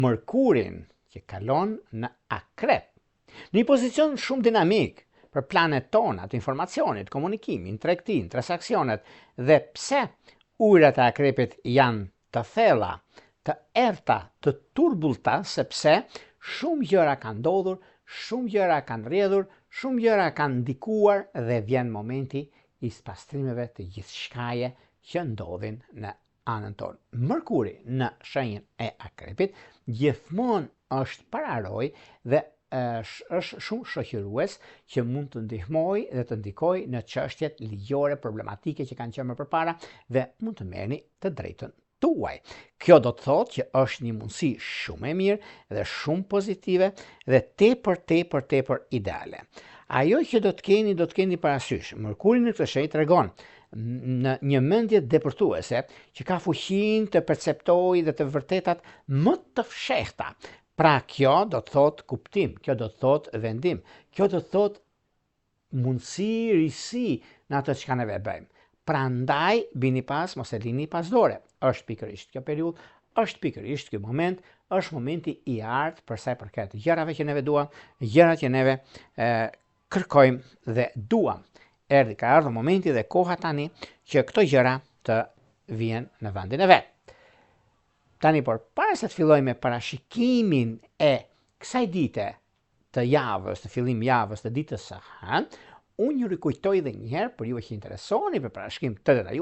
Mërkurin që kalon në Akrep. Në një pozicion shumë dinamik për planet tona të informacionit, komunikimin, tregtin, transaksionet dhe pse ujërat e Akrepit janë të thella, të errta, të turbullta, sepse shumë gjëra kanë ndodhur, shumë gjëra kanë rrjedhur, shumë gjëra kanë ndikuar dhe vjen momenti i spastrimeve të gjithçkaje që ndodhin në anën tonë. Mërkuri në shenjën e Akrepit gjithmonë është pararoj dhe është shumë shoqërues që mund të ndihmojë dhe të ndikojë në çështjet ligjore problematike që kanë qenë më përpara dhe mund të merrni të drejtën tuaj. Kjo do të thotë që është një mundësi shumë e mirë dhe shumë pozitive dhe tepër ideale. Ajo që do të keni parasysh, Mërkuri në këtë shenjë tregon në një mendje depërtuese që ka fuqinë të perceptojë dhe të vërtetat më të fshehta. Pra kjo do të thotë kuptim, kjo do të thotë vendim, kjo do të thotë mundësi, risi në atë çka neve bëjmë. Prandaj bini pas, mos e lini pas dore. Është pikërisht kjo periudhë, është pikërisht ky moment, është momenti i artë për sa i përket gjërave që neve duam, gjërat që neve kërkojmë dhe duam. Ka ardhur momenti dhe koha tani që këto gjëra të vijnë në vendin e vet. Tani por para se të fillojmë me parashikimin e kësaj dite të javës, të fillim javës të ditës së hënë, unë ju rikujtoj edhe një herë për ju që interesoni për parashikim të detajuar